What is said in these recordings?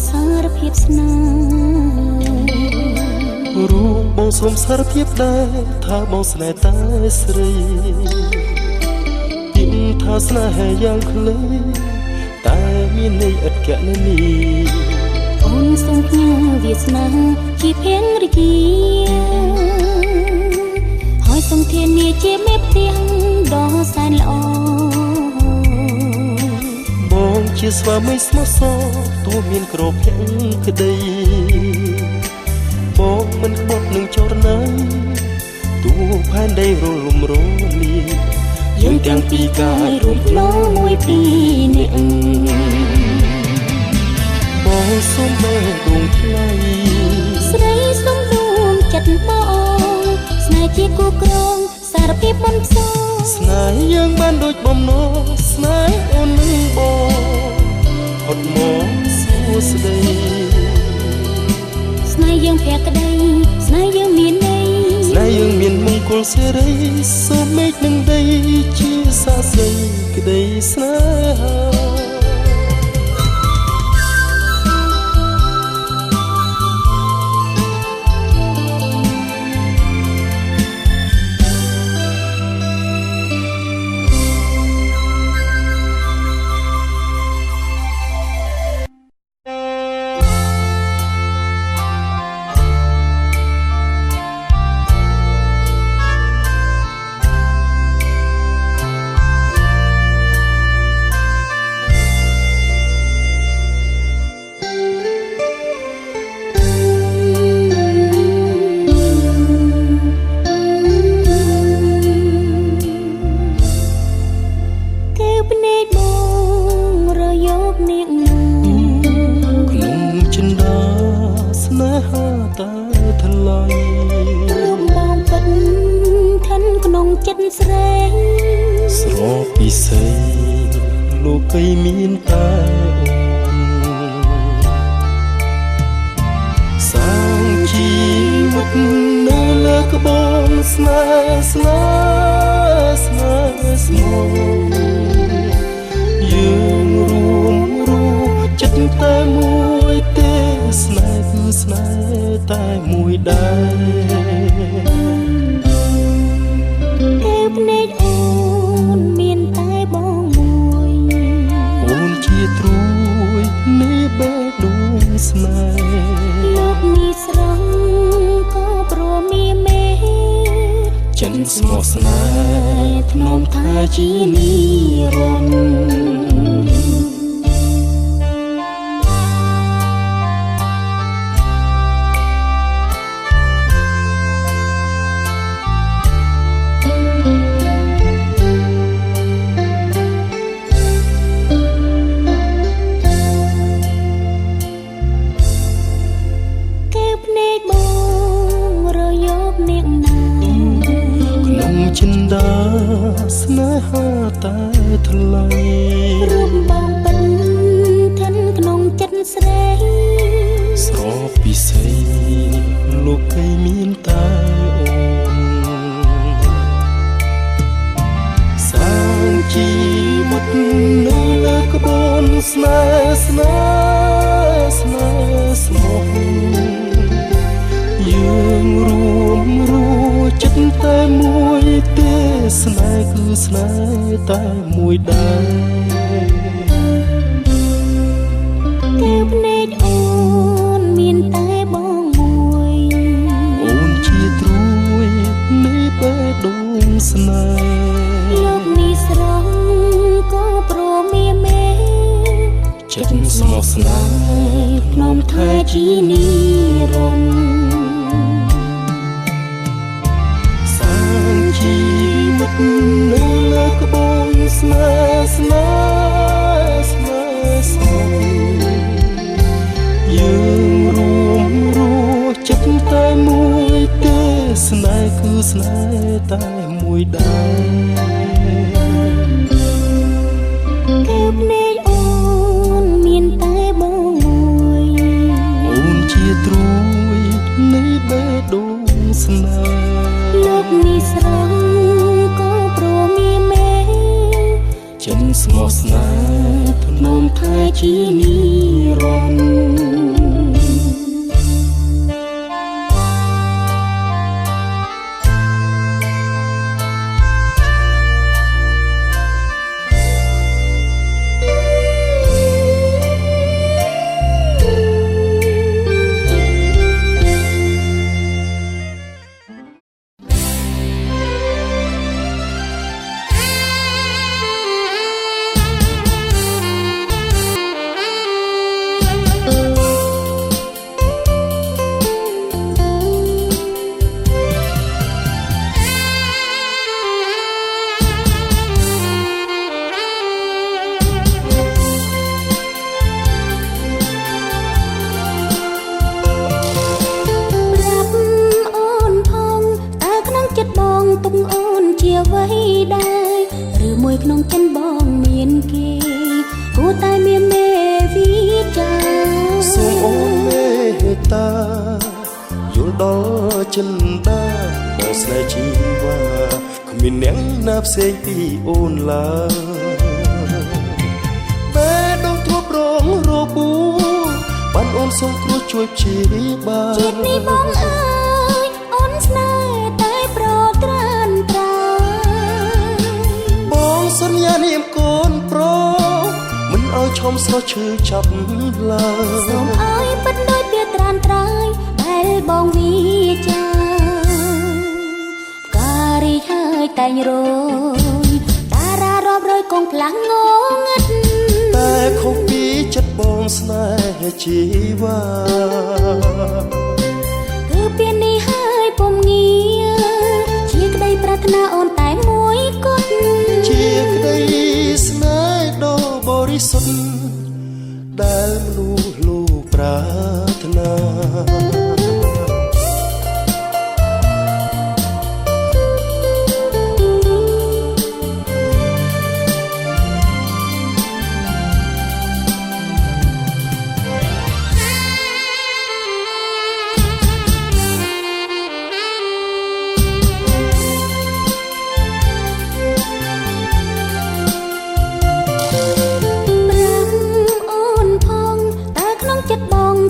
សារភាពស្នេហ៍រូបបងសូមសារភាពដែរថាបងស្នេហ៍តែស្រីពីថាស្នេហាយ៉ាងខ្លីតែមានន័យឥតកណនីអូនសូមផ្ញើវាសនាជាភរិយាហើយសូមធានាជាមេផ្ទះដ៏សែនល្អបងជាស្វាមីស្មោះសរទោះមានក្រភៈក្តីបងមិនក្បត់នឹងចរណៃទោះផែនដីរលំរលាយយើងទាំងពីរកាយរូបឡូមួយពីរនាក់បងសូមបែរដួងថ្លៃស្រីសូមដួងចិត្តបងស្នេហ៍ជាគូក្រងសារភាពមិនផ្សងស្នេហ៍យើងបានដូចបំណងស្នេហ៍អូននឹងបងអត់មកសួស្តីស្នេហ៍យើងភក្តីស្នេហ៍យើងមានន័យស្នេហ៍យើងមានមង្គលសិរីសូមមេឃនឹងដីជាសាស្ត្រីក្តីស្នេហាចិត្តស្រីស្រពិសីលោកីមានតែអូនសាងជីវិតនៅលើក្បូនស្នេហ៍ស្នេហ៍ស្នេហ៍ស្មោះយើងរួមរស់ចិត្តតែមួយទេស្នេហ៍គឺស្នេហ៍តែមួយដែរភ្នែកអូនមានតែបងមួយអូនជាត្រួយនៃបេះដូងស្នេហ៍លោកនេះស្រស់ក៏ព្រមាមេចិនស្មោះស្នេហ៍ធ្នមថាជានិរន្តរ៍ចិនដាស្នេហាតែថ្លៃរូបបងបិនឋិនក្នុងចិត្តស្រីស្រពិសីលោកីមានតែអូនសាងជីវិតនៅលើក្បូនស្នេហ៍ស្នេហ៍ស្នេហ៍ស្មោះយើងរួមរស់ចិត្តតែមួយទេស្នេហ៍គឺស្នេហ៍តែមួយដែរតែភ្នែកអូនមានតែបងមួយអូនជាត្រួយនៃបេះដូងស្នេហ៍លោកនេះស្រស់ក៏ព្រមាមេចិត្តស្មោះស្នេហ៍ធ្នមថាជានិរន្តរ៍ជីវិតនៅលើក្បូនស្នេហ៍ស្នេហ៍ស្នេហ៍ស្មោះយើងរួមរស់ចិត្តតែមួយទេស្នេហ៍គឺស្នេហ៍តែមួយដែរតែភ្នែកអូនមានតែបងមួយអូនជាត្រួយនៃបេះដូងស្នេហ៍លោកនេះស្រស់ក៏ព្រមាមេចិនស្មោះស្នេហ៍ធ្នមថាជានិរន្តរ៍ ចិត្តបងទុកអូនជាអ្វីដែរឬមួយក្នុងចិនបងមានគេគួរតែមានមេវិចាសូមអូនមេត្តាយល់ដល់ចិនដាបងស្នេហ៍ជីវ៉ាគ្មានអ្នកណាផ្សេងពីអូនឡើយបែដងធ្លាប់រងរបួសបានអូនសូមគ្រោះជួយព្យាបាលជាតិនេះបងអើយអូនស្នេហ៍តែប្រក្រានត្រាបងសន្យានាមកូនប្រុសមិនឲ្យឈំស្រស់ឈឺចាប់ឡើយសូមឲ្យពិតដូចវាត្រានត្រើយដែលបងវិចាការីហើយតែងរយតារារាប់រយកងផ្លាំងងងឹតតែខុសពីចិត្តបងស្នេហ៍ជីវ៉ាគឺពេលនេះហើយពុំងារជាក្តីប្រាថ្នាអូនតែមួយគត់ជាក្តីស្នេហ៍ដ៏បរិសុទ្ធដែលមនុស្សលោកប្រាថ្នា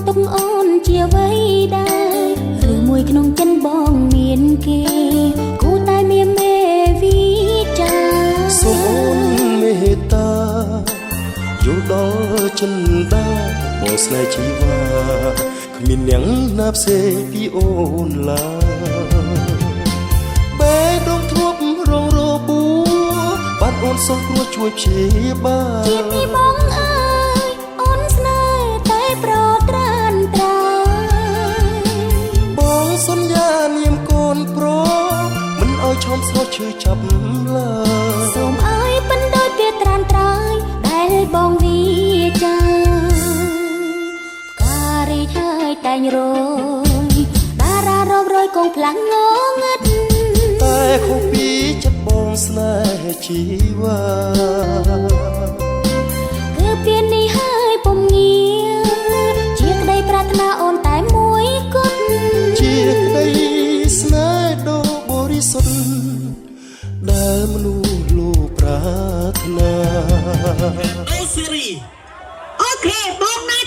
ទុកអូនជាអ្វីដែរឬមួយក្នុងចិនបងមានគេគួរតែមានមេវិចាសូមអូនមេត្តាយល់ដល់ចិនដាបងស្នេហ៍ជីវ៉ាគ្មានអ្នកណាផ្សេងពីអូនឡើយបែដងធ្លាប់រងរបួសបានអូនសូមគ្រោះជួយព្យាបាលជាតិនេះបងអើយអូនស្នេហ៍តែប្រក្រានត្រាបងសន្យានាមកូនប្រុសមិនឲ្យឈំស្រស់ឈឺចាប់ឡើយសូមឲ្យពិនដូចវាត្រានត្រើយដែលបងវិចាការីហើយតែងរយតារារាប់រយកងផ្លាំងងងឹតតែខុសពីចិត្តបងស្នេហ៍ជីវ៉ាគឺពេលនេះហើយពុំងារជាក្តីប្រាថ្នាអូនតែមួយគត់ជាក្តីស្នេហ៍ដ៏បរិសុទ្ធដែលមនុស្សលោកប្រាថ្នាអូសេរីអូខេបងណា